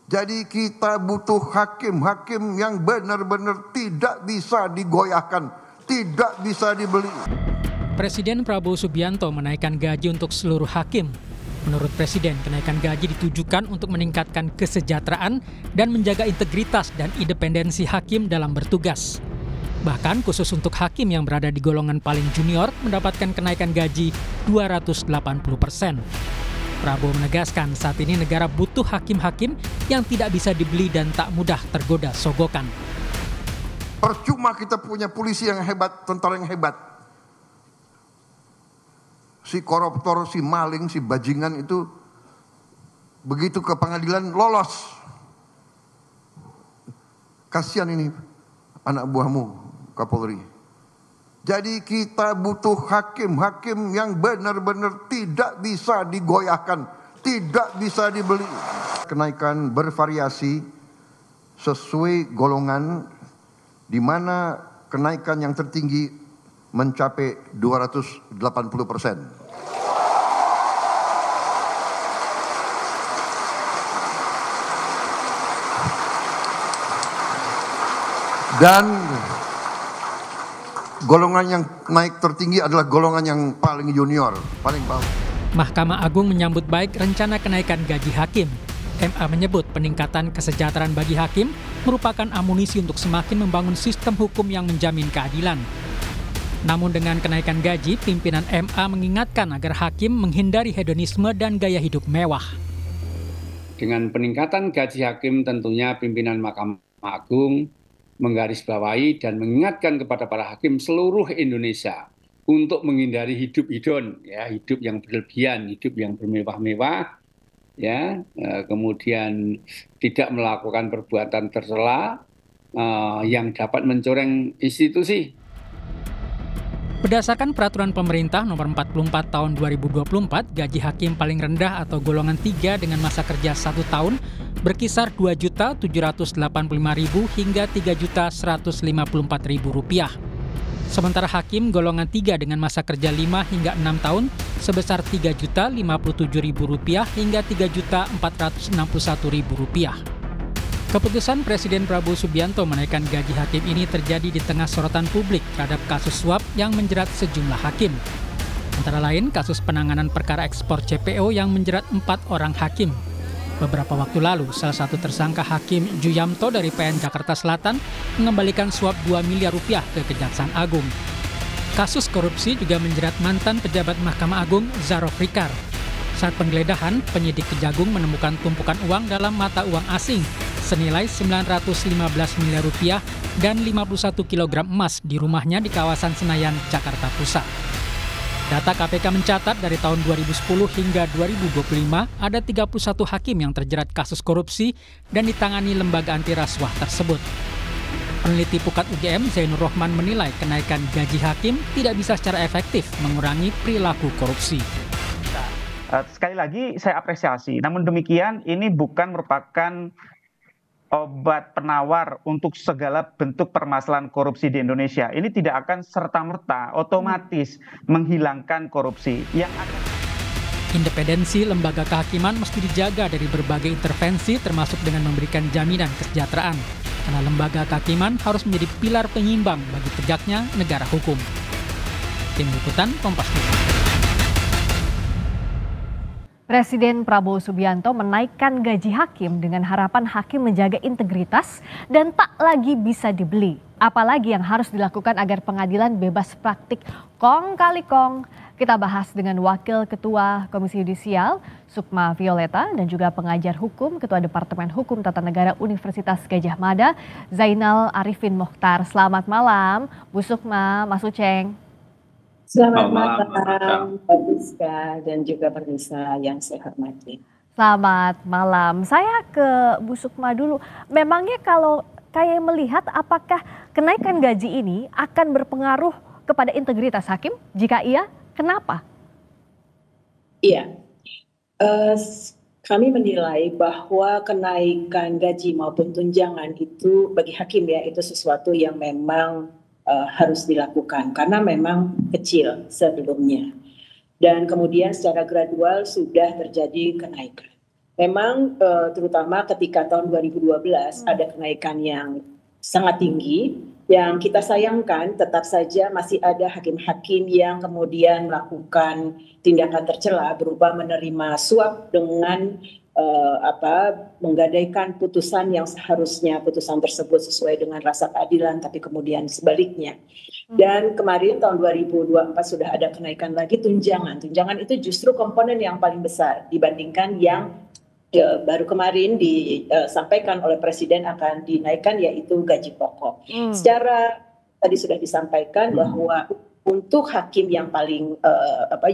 Jadi kita butuh hakim-hakim yang benar-benar tidak bisa digoyahkan, tidak bisa dibeli. Presiden Prabowo Subianto menaikkan gaji untuk seluruh hakim. Menurut Presiden, kenaikan gaji ditujukan untuk meningkatkan kesejahteraan dan menjaga integritas dan independensi hakim dalam bertugas. Bahkan khusus untuk hakim yang berada di golongan paling junior mendapatkan kenaikan gaji 280%. Prabowo menegaskan saat ini negara butuh hakim-hakim yang tidak bisa dibeli dan tak mudah tergoda sogokan. Percuma kita punya polisi yang hebat, tentara yang hebat. Si koruptor, si maling, si bajingan itu begitu ke pengadilan lolos. Kasihan ini anak buahmu, Kapolri. Jadi kita butuh hakim-hakim yang benar-benar tidak bisa digoyahkan, tidak bisa dibeli. Kenaikan bervariasi sesuai golongan, di mana kenaikan yang tertinggi mencapai 280%. Dan golongan yang naik tertinggi adalah golongan yang paling junior, paling bawah. Mahkamah Agung menyambut baik rencana kenaikan gaji hakim. MA menyebut peningkatan kesejahteraan bagi hakim merupakan amunisi untuk semakin membangun sistem hukum yang menjamin keadilan. Namun dengan kenaikan gaji, pimpinan MA mengingatkan agar hakim menghindari hedonisme dan gaya hidup mewah. Dengan peningkatan gaji hakim tentunya pimpinan Mahkamah Agung menggarisbawahi dan mengingatkan kepada para hakim seluruh Indonesia untuk menghindari hidup hedon, ya, hidup yang berlebihan, hidup yang bermewah-mewah, ya, kemudian tidak melakukan perbuatan tercela yang dapat mencoreng institusi. Berdasarkan peraturan pemerintah nomor 44 tahun 2024, gaji hakim paling rendah atau golongan 3 dengan masa kerja 1 tahun berkisar Rp2.785.000 hingga Rp3.154.000. Sementara hakim golongan 3 dengan masa kerja 5 hingga 6 tahun sebesar Rp3.057.000 hingga Rp3.461.000. Keputusan Presiden Prabowo Subianto menaikkan gaji hakim ini terjadi di tengah sorotan publik terhadap kasus suap yang menjerat sejumlah hakim. Antara lain kasus penanganan perkara ekspor CPO yang menjerat 4 orang hakim. Beberapa waktu lalu, salah satu tersangka Hakim Juyamto dari PN Jakarta Selatan mengembalikan suap Rp2 miliar ke Kejaksaan Agung. Kasus korupsi juga menjerat mantan pejabat Mahkamah Agung Zarof Rikar. Saat penggeledahan, penyidik Kejagung menemukan tumpukan uang dalam mata uang asing senilai Rp915 miliar dan 51 kg emas di rumahnya di kawasan Senayan, Jakarta Pusat. Data KPK mencatat dari tahun 2010 hingga 2025 ada 31 hakim yang terjerat kasus korupsi dan ditangani lembaga anti rasuah tersebut. Peneliti Pukat UGM Zainur Rohman menilai kenaikan gaji hakim tidak bisa secara efektif mengurangi perilaku korupsi. Sekali lagi saya apresiasi, namun demikian ini bukan merupakan obat penawar untuk segala bentuk permasalahan korupsi di Indonesia. Ini tidak akan serta-merta otomatis menghilangkan korupsi. Independensi lembaga kehakiman mesti dijaga dari berbagai intervensi termasuk dengan memberikan jaminan kesejahteraan. Karena lembaga kehakiman harus menjadi pilar penyimbang bagi tegaknya negara hukum. Tim Liputan Kompas TV. Presiden Prabowo Subianto menaikkan gaji hakim dengan harapan hakim menjaga integritas dan tak lagi bisa dibeli. Apalagi yang harus dilakukan agar pengadilan bebas praktik kong kali kong. Kita bahas dengan Wakil Ketua Komisi Yudisial Sukma Violeta dan juga pengajar hukum Ketua Departemen Hukum Tata Negara Universitas Gadjah Mada Zainal Arifin Mokhtar. Selamat malam Bu Sukma, Mas Uceng. Selamat malam, Pak Rizka dan juga pemirsa yang saya hormati. Selamat malam. Saya ke Bu Sukma dulu. Memangnya kalau kayak melihat apakah kenaikan gaji ini akan berpengaruh kepada integritas hakim? Jika iya, kenapa? Iya, kami menilai bahwa kenaikan gaji maupun tunjangan itu bagi hakim ya itu sesuatu yang memang harus dilakukan karena memang kecil sebelumnya dan kemudian secara gradual sudah terjadi kenaikan. memang terutama ketika tahun 2012 ada kenaikan yang sangat tinggi, yang kita sayangkan tetap saja masih ada hakim-hakim yang kemudian melakukan tindakan tercela berupa menerima suap dengan menggadaikan putusan yang seharusnya putusan tersebut sesuai dengan rasa keadilan, tapi kemudian sebaliknya. Dan kemarin tahun 2024 sudah ada kenaikan lagi tunjangan. Tunjangan itu justru komponen yang paling besar dibandingkan yang baru kemarin disampaikan oleh Presiden akan dinaikkan, yaitu gaji pokok. Secara tadi sudah disampaikan bahwa untuk hakim yang paling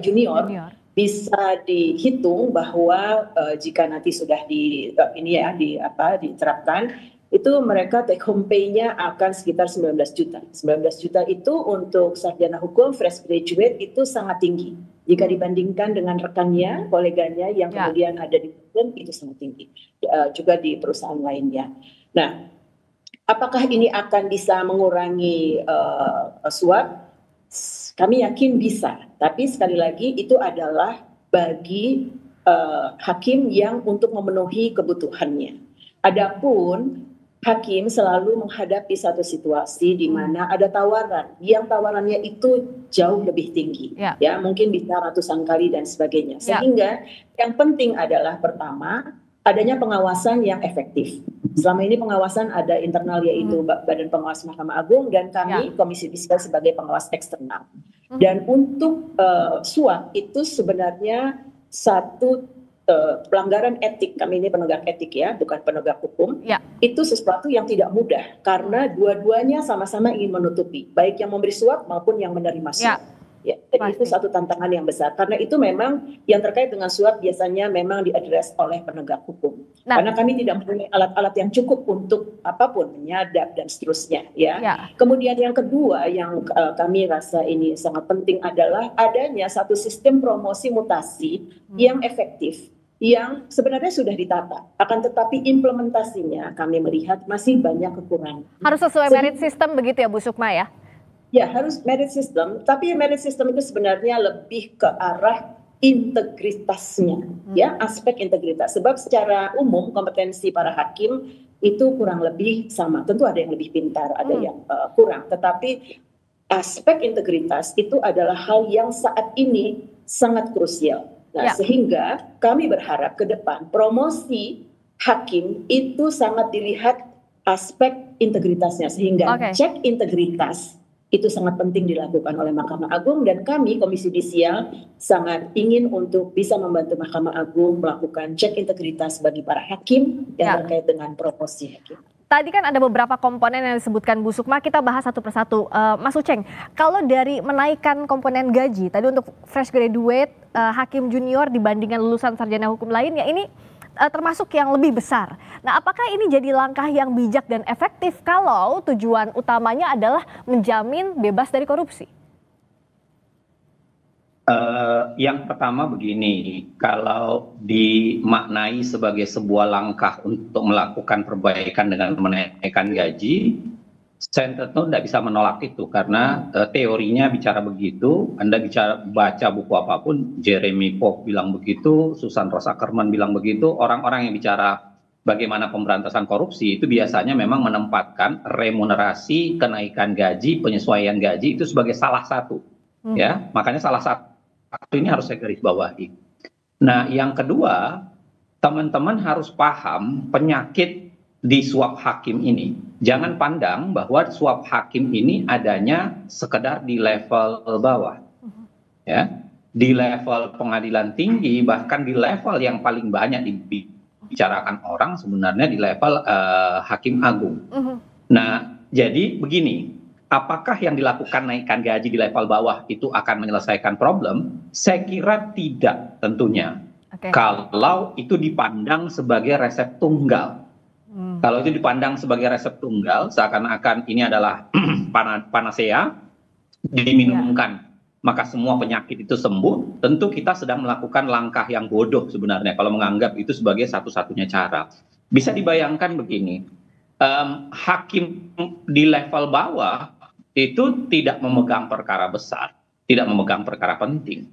junior bisa dihitung bahwa jika nanti sudah diterapkan, itu mereka take home pay-nya akan sekitar 19 juta. 19 juta itu untuk sarjana hukum fresh graduate itu sangat tinggi. Jika dibandingkan dengan rekannya, koleganya yang kemudian ada di hukum, itu sangat tinggi. Juga di perusahaan lainnya. Nah, apakah ini akan bisa mengurangi suap? Kami yakin bisa. Tapi sekali lagi itu adalah bagi hakim yang untuk memenuhi kebutuhannya. Adapun hakim selalu menghadapi satu situasi di mana ada tawaran, yang tawarannya itu jauh lebih tinggi, ya mungkin bisa ratusan kali dan sebagainya. Sehingga yang penting adalah pertama adanya pengawasan yang efektif. Selama ini pengawasan ada internal, yaitu Badan Pengawas Mahkamah Agung, dan kami Komisi Judisial sebagai pengawas eksternal. Dan untuk suap itu sebenarnya satu pelanggaran etik, kami ini penegak etik ya, bukan penegak hukum, itu sesuatu yang tidak mudah karena dua-duanya sama-sama ingin menutupi, baik yang memberi suap maupun yang menerima suap. Ya, jadi itu satu tantangan yang besar. Karena itu memang yang terkait dengan suap biasanya memang diadres oleh penegak hukum. Karena kami tidak mempunyai alat-alat yang cukup untuk apapun, menyadap dan seterusnya. Kemudian yang kedua yang kami rasa ini sangat penting adalah adanya satu sistem promosi mutasi yang efektif, yang sebenarnya sudah ditata. Akan tetapi implementasinya kami melihat masih banyak kekurangan. Harus sesuai merit system begitu ya Bu Sukma ya? Ya, harus merit system, tapi merit system itu sebenarnya lebih ke arah integritasnya, ya, aspek integritas. Sebab secara umum kompetensi para hakim itu kurang lebih sama. Tentu ada yang lebih pintar, ada yang kurang. Tetapi aspek integritas itu adalah hal yang saat ini sangat krusial. Nah, sehingga kami berharap ke depan promosi hakim itu sangat dilihat aspek integritasnya, sehingga cek integritas itu sangat penting dilakukan oleh Mahkamah Agung, dan kami Komisi Judisial sangat ingin untuk bisa membantu Mahkamah Agung melakukan cek integritas bagi para hakim yang terkait dengan promosi hakim. Tadi kan ada beberapa komponen yang disebutkan Bu Sukma, kita bahas satu persatu. Mas Uceng, kalau dari menaikkan komponen gaji, tadi untuk fresh graduate, hakim junior dibandingkan lulusan sarjana hukum lainnya, ini termasuk yang lebih besar. Nah, apakah ini jadi langkah yang bijak dan efektif kalau tujuan utamanya adalah menjamin bebas dari korupsi? Yang pertama begini, kalau dimaknai sebagai sebuah langkah untuk melakukan perbaikan dengan menaikkan gaji, saya tentu tidak bisa menolak itu karena teorinya bicara begitu. Anda baca buku apapun, Jeremy Pope bilang begitu, Susan Ross Ackerman bilang begitu. Orang-orang yang bicara bagaimana pemberantasan korupsi itu biasanya memang menempatkan remunerasi, kenaikan gaji, penyesuaian gaji itu sebagai salah satu. Ya, makanya salah satu ini harus saya garis bawahi. Nah, yang kedua, teman-teman harus paham penyakit di suap hakim ini. Jangan pandang bahwa suap hakim ini adanya sekedar di level bawah. Ya, di level pengadilan tinggi, bahkan di level yang paling banyak dibicarakan orang sebenarnya di level hakim agung. Nah, jadi begini, apakah yang dilakukan naikkan gaji di level bawah itu akan menyelesaikan problem? Saya kira tidak tentunya. Kalau itu dipandang sebagai resep tunggal. Kalau itu dipandang sebagai resep tunggal, seakan-akan ini adalah panacea, diminumkan, maka semua penyakit itu sembuh. Tentu kita sedang melakukan langkah yang bodoh sebenarnya kalau menganggap itu sebagai satu-satunya cara. Bisa dibayangkan begini, hakim di level bawah itu tidak memegang perkara besar, tidak memegang perkara penting.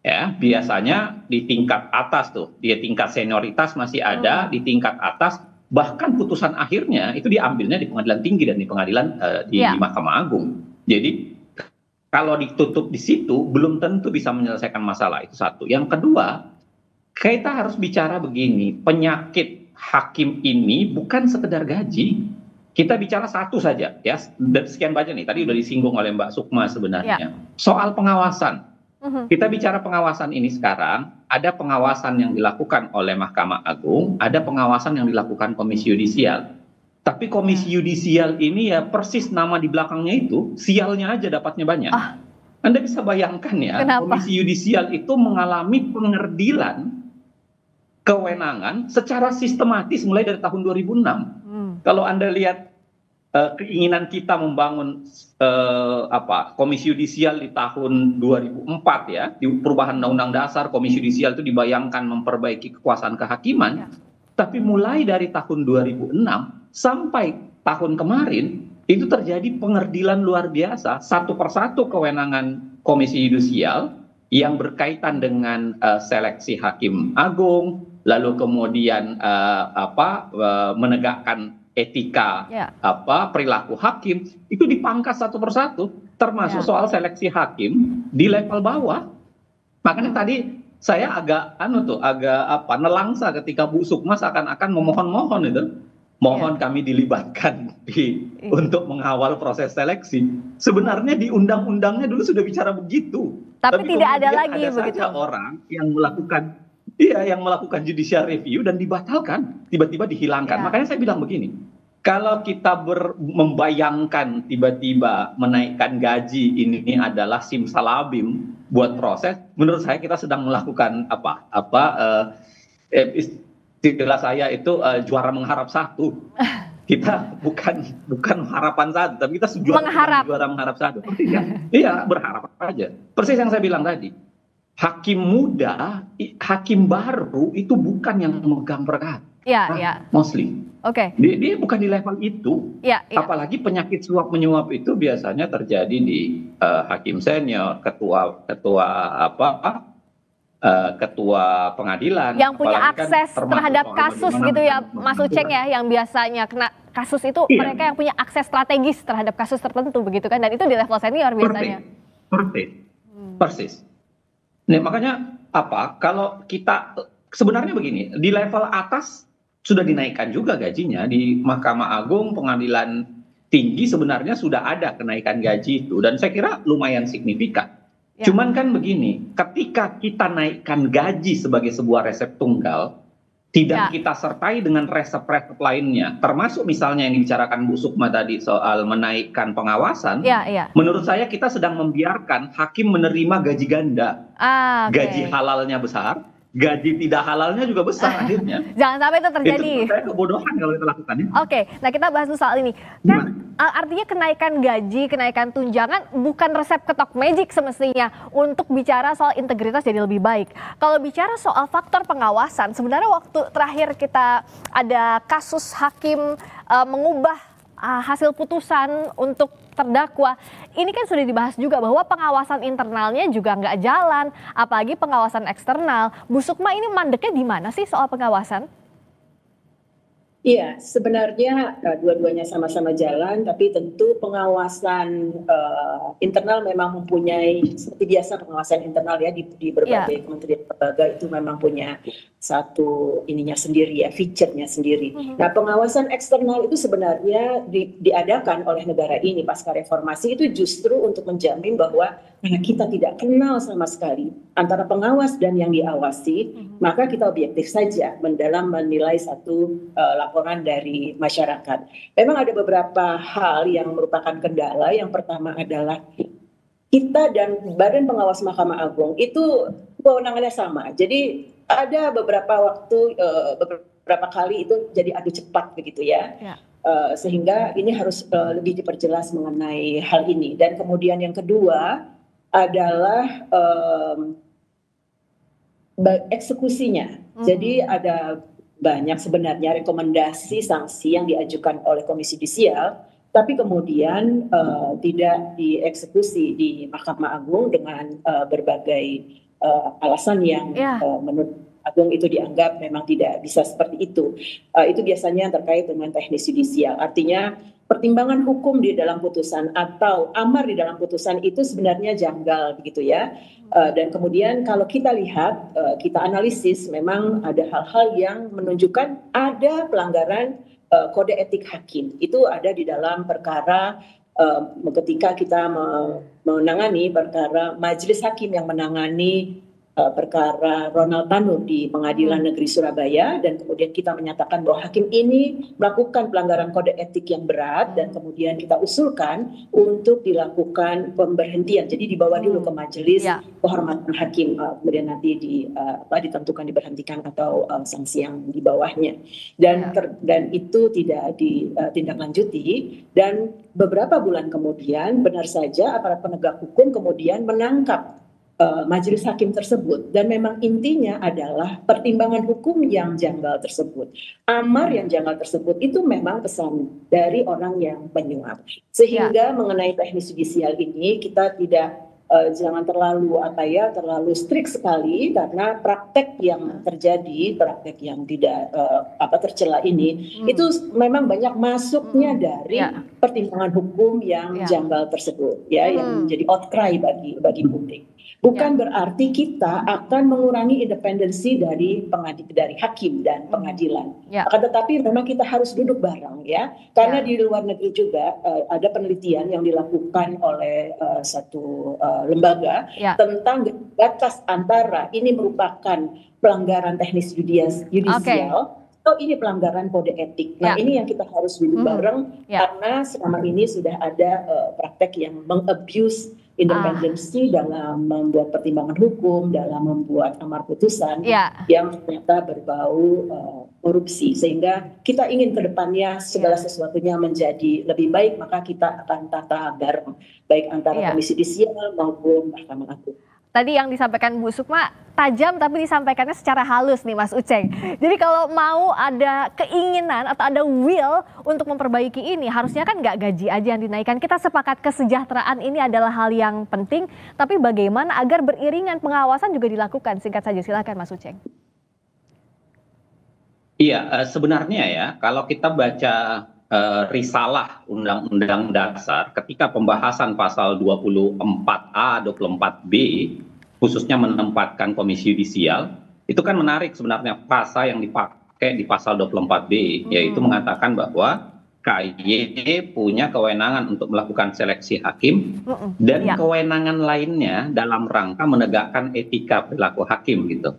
ya biasanya di tingkat atas tuh, di tingkat senioritas masih ada, di tingkat atas bahkan putusan akhirnya itu diambilnya di pengadilan tinggi dan di pengadilan di Mahkamah Agung. Jadi kalau ditutup di situ belum tentu bisa menyelesaikan masalah, itu satu. Yang kedua, kita harus bicara begini, penyakit hakim ini bukan sekedar gaji. Kita bicara satu saja ya, dan sekian banyak nih, tadi udah disinggung oleh Mbak Sukma sebenarnya. Soal pengawasan. Kita bicara pengawasan ini sekarang, ada pengawasan yang dilakukan oleh Mahkamah Agung, ada pengawasan yang dilakukan Komisi Yudisial. Tapi Komisi Yudisial ini ya persis nama di belakangnya itu, sialnya aja dapatnya banyak. Anda bisa bayangkan ya, Komisi Yudisial itu mengalami pengerdilan kewenangan secara sistematis mulai dari tahun 2006. Kalau Anda lihat keinginan kita membangun Komisi Yudisial di tahun 2004 ya, di perubahan Undang-Undang Dasar, Komisi Yudisial itu dibayangkan memperbaiki kekuasaan kehakiman. Tapi mulai dari tahun 2006 sampai tahun kemarin itu terjadi pengerdilan luar biasa, satu persatu kewenangan Komisi Yudisial yang berkaitan dengan seleksi hakim agung, lalu kemudian menegakkan etika perilaku hakim, itu dipangkas satu persatu, termasuk soal seleksi hakim di level bawah. Makanya tadi saya agak nelangsa ketika Bu Sukma seakan-akan memohon-mohon itu. Mohon kami dilibatkan untuk mengawal proses seleksi. Sebenarnya di undang-undangnya dulu sudah bicara begitu. Tapi tidak ada lagi ada begitu. saja orang yang melakukan judicial review dan dibatalkan, tiba-tiba dihilangkan. Makanya saya bilang begini, kalau kita membayangkan tiba-tiba menaikkan gaji ini adalah simsalabim buat proses, menurut saya kita sedang melakukan istilah saya itu juara mengharap satu. Kita bukan harapan satu, tapi kita juara mengharap satu. Iya, berharap aja. Persis yang saya bilang tadi. Hakim muda, hakim baru itu bukan yang memegang perkara. Mostly. Oke. Dia bukan di level itu. Apalagi penyakit suap menyuap itu biasanya terjadi di hakim senior, ketua pengadilan yang punya akses terhadap kasus gitu ya, Mas Uceng ya, yang biasanya kena kasus itu mereka yang punya akses strategis terhadap kasus tertentu begitu kan, dan itu di level senior biasanya. Persis. Nah, makanya kalau kita sebenarnya begini, di level atas sudah dinaikkan juga gajinya, di Mahkamah Agung, pengadilan tinggi sebenarnya sudah ada kenaikan gaji itu, dan saya kira lumayan signifikan. Cuman kan begini, ketika kita naikkan gaji sebagai sebuah resep tunggal, tidak kita sertai dengan resep-resep lainnya, termasuk misalnya yang dibicarakan Bu Sukma tadi soal menaikkan pengawasan, menurut saya kita sedang membiarkan hakim menerima gaji ganda. Gaji halalnya besar, gaji tidak halalnya juga besar akhirnya. Jangan sampai itu terjadi. Itu saya kebodohan kalau kita lakukan ya. Oke, nah kita bahas dulu soal ini. Kan artinya kenaikan gaji, kenaikan tunjangan bukan resep ketok magic semestinya untuk bicara soal integritas jadi lebih baik. Kalau bicara soal faktor pengawasan, sebenarnya waktu terakhir kita ada kasus hakim mengubah hasil putusan untuk terdakwa, ini kan sudah dibahas juga bahwa pengawasan internalnya juga nggak jalan, apalagi pengawasan eksternal. Bu Sukma, ini mandeknya di mana sih soal pengawasan? Iya, sebenarnya dua-duanya sama-sama jalan, tapi tentu pengawasan internal memang mempunyai, seperti biasa pengawasan internal ya di berbagai kementerian lembaga itu memang punya satu ininya sendiri ya, feature-nya sendiri. Nah, pengawasan eksternal itu sebenarnya diadakan oleh negara ini pasca reformasi itu justru untuk menjamin bahwa karena kita tidak kenal sama sekali antara pengawas dan yang diawasi, maka kita objektif saja dalam menilai satu laporan dari masyarakat. Memang ada beberapa hal yang merupakan kendala. Yang pertama adalah kita dan Badan Pengawas Mahkamah Agung itu kewenangannya sama. Jadi ada beberapa kali itu jadi adu cepat begitu ya. Sehingga ini harus lebih diperjelas mengenai hal ini. Dan kemudian yang kedua adalah eksekusinya. Jadi ada banyak sebenarnya rekomendasi sanksi yang diajukan oleh Komisi Yudisial, tapi kemudian tidak dieksekusi di Mahkamah Agung dengan berbagai alasan yang menurut Agung itu dianggap memang tidak bisa seperti itu. Itu biasanya terkait dengan teknis yudisial. Artinya pertimbangan hukum di dalam putusan atau amar di dalam putusan itu sebenarnya janggal begitu ya. Dan kemudian kalau kita lihat, kita analisis, memang ada hal-hal yang menunjukkan ada pelanggaran kode etik hakim. Itu ada di dalam perkara ketika kita menangani perkara majelis hakim yang menangani perkara Ronald Tanur di Pengadilan Negeri Surabaya, dan kemudian kita menyatakan bahwa hakim ini melakukan pelanggaran kode etik yang berat, dan kemudian kita usulkan untuk dilakukan pemberhentian. Jadi dibawa dulu ke majelis kehormatan hakim, kemudian nanti ditentukan diberhentikan atau sanksi yang di bawahnya. Dan itu tidak ditindaklanjuti, dan beberapa bulan kemudian benar saja aparat penegak hukum kemudian menangkap majelis hakim tersebut, dan memang intinya adalah pertimbangan hukum yang janggal tersebut, amar yang janggal tersebut itu memang pesan dari orang yang menyuap, sehingga mengenai teknis yudisial ini kita tidak jangan terlalu strict sekali, karena praktek yang terjadi, praktek yang tidak tercela ini itu memang banyak masuknya dari pertimbangan hukum yang janggal tersebut ya, yang menjadi outcry bagi publik. Bukan berarti kita akan mengurangi independensi dari hakim dan pengadilan. Akan tetapi memang kita harus duduk bareng ya, karena di luar negeri juga ada penelitian yang dilakukan oleh satu lembaga tentang batas antara ini merupakan pelanggaran teknis yudisial atau ini pelanggaran kode etik. Nah, ini yang kita harus duduk bareng, karena selama ini sudah ada praktek yang mengabuse independensi dalam membuat pertimbangan hukum, dalam membuat amar putusan yang ternyata berbau korupsi. Sehingga kita ingin ke depannya segala sesuatunya menjadi lebih baik, maka kita akan tata bareng, baik antara Komisi Yudisial maupun Mahkamah Agung. Tadi yang disampaikan Bu Sukma tajam, tapi disampaikannya secara halus nih Mas Uceng. Jadi kalau mau ada keinginan atau ada will untuk memperbaiki ini, harusnya kan nggak gaji aja yang dinaikkan. Kita sepakat kesejahteraan ini adalah hal yang penting, tapi bagaimana agar beriringan pengawasan juga dilakukan? Singkat saja, silakan Mas Uceng. Iya, sebenarnya ya, kalau kita baca risalah Undang-Undang Dasar ketika pembahasan pasal 24A, 24B, khususnya menempatkan Komisi Yudisial, itu kan menarik sebenarnya pasal yang dipakai di pasal 24B, yaitu mengatakan bahwa KY punya kewenangan untuk melakukan seleksi hakim dan kewenangan lainnya dalam rangka menegakkan etika perilaku hakim gitu.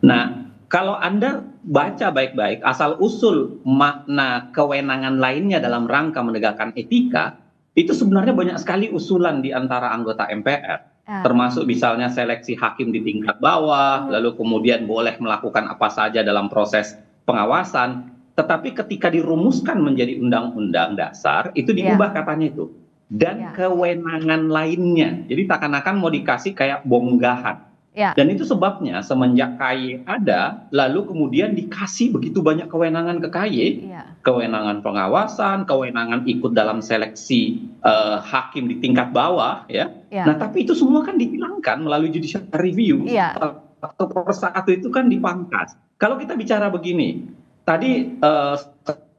Nah, kalau Anda baca baik-baik asal-usul makna kewenangan lainnya dalam rangka menegakkan etika, itu sebenarnya banyak sekali usulan di antara anggota MPR. Termasuk misalnya seleksi hakim di tingkat bawah, lalu kemudian boleh melakukan apa saja dalam proses pengawasan. Tetapi ketika dirumuskan menjadi undang-undang dasar, itu diubah katanya itu. Dan kewenangan lainnya. Jadi seakan-akan mau dikasih kayak bonggahan. Dan itu sebabnya semenjak KY ada, lalu kemudian dikasih begitu banyak kewenangan ke KY, kewenangan pengawasan, kewenangan ikut dalam seleksi hakim di tingkat bawah, ya. Nah, tapi itu semua kan dihilangkan melalui judicial review. Satu persatu itu kan dipangkas. Kalau kita bicara begini, tadi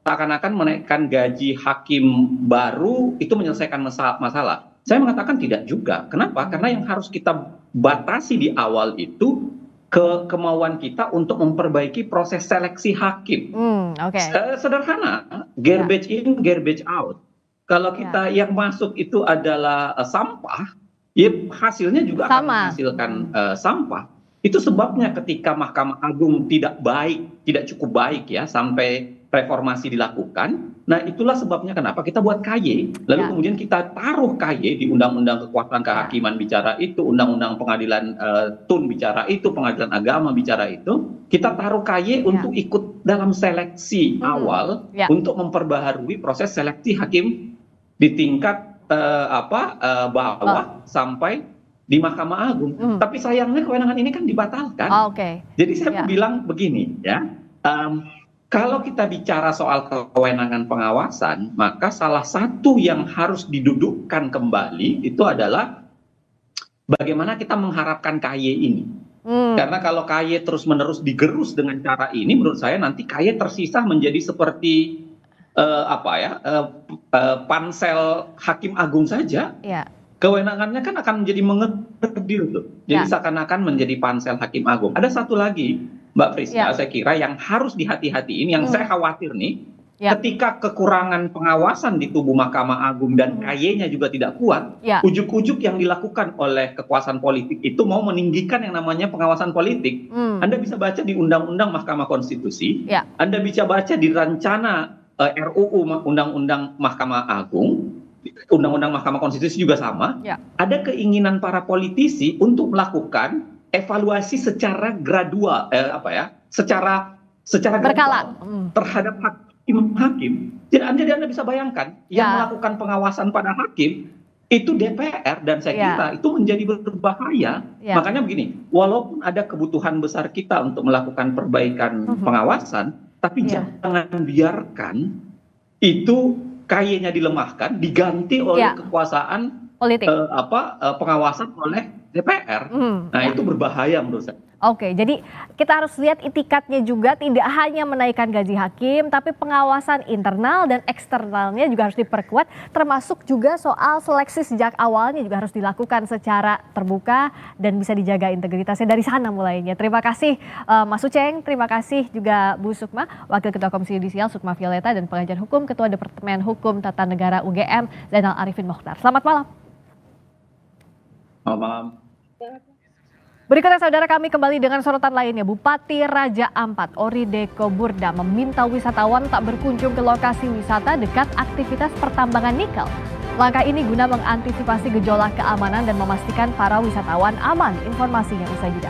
seakan-akan menaikkan gaji hakim baru itu menyelesaikan masalah. Saya mengatakan tidak juga. Kenapa? Karena yang harus kita batasi di awal itu kemauan kita untuk memperbaiki proses seleksi hakim. Sederhana, garbage in, garbage out. Kalau kita yang masuk itu adalah sampah, ya hasilnya juga akan menghasilkan sampah. Itu sebabnya ketika Mahkamah Agung tidak cukup baik ya sampai reformasi dilakukan. Nah, itulah sebabnya kenapa kita buat KY. Lalu kemudian kita taruh KY di Undang-Undang Kekuasaan Kehakiman bicara itu, Undang-Undang Pengadilan TUN bicara itu, Pengadilan Agama bicara itu. Kita taruh KY untuk ikut dalam seleksi awal untuk memperbaharui proses seleksi hakim di tingkat bawah sampai di Mahkamah Agung. Tapi sayangnya kewenangan ini kan dibatalkan. Jadi saya bilang begini ya. Kalau kita bicara soal kewenangan pengawasan, maka salah satu yang harus didudukkan kembali itu adalah bagaimana kita mengharapkan KY ini. Karena kalau KY terus-menerus digerus dengan cara ini, menurut saya nanti KY tersisa menjadi seperti pansel Hakim Agung saja. Ya. Kewenangannya kan akan menjadi mengedil tuh. Jadi seakan-akan menjadi pansel Hakim Agung. Ada satu lagi, Mbak Friska, saya kira yang harus dihati-hatiin, yang saya khawatir nih, ketika kekurangan pengawasan di tubuh Mahkamah Agung dan KY-nya juga tidak kuat, ujuk-ujuk yang dilakukan oleh kekuasaan politik itu mau meninggikan yang namanya pengawasan politik. Anda bisa baca di Undang-Undang Mahkamah Konstitusi, Anda bisa baca di rencana RUU Undang-Undang Mahkamah Agung, Undang-Undang Mahkamah Konstitusi juga sama. Ada keinginan para politisi untuk melakukan evaluasi secara gradual, secara berkala terhadap hakim. Jadi Anda bisa bayangkan yang melakukan pengawasan pada hakim itu DPR, dan saya kira itu menjadi berbahaya. Makanya begini, walaupun ada kebutuhan besar kita untuk melakukan perbaikan pengawasan, tapi jangan biarkan itu KY-nya dilemahkan, diganti oleh kekuasaan politik, pengawasan oleh DPR. Nah itu berbahaya menurut saya. Oke, jadi kita harus lihat itikatnya juga, tidak hanya menaikkan gaji hakim, tapi pengawasan internal dan eksternalnya juga harus diperkuat, termasuk juga soal seleksi sejak awalnya juga harus dilakukan secara terbuka dan bisa dijaga integritasnya dari sana mulainya. Terima kasih Mas Uceng, terima kasih juga Bu Sukma, Wakil Ketua Komisi Yudisial Sukma Violeta, dan pengajar hukum Ketua Departemen Hukum Tata Negara UGM Zainal Arifin Mokhtar. Selamat malam. Selamat malam. Berikutnya saudara, kami kembali dengan sorotan lainnya. Bupati Raja Ampat Ori Deko Burda meminta wisatawan tak berkunjung ke lokasi wisata dekat aktivitas pertambangan nikel. Langkah ini guna mengantisipasi gejolak keamanan dan memastikan para wisatawan aman. Informasinya usai jeda.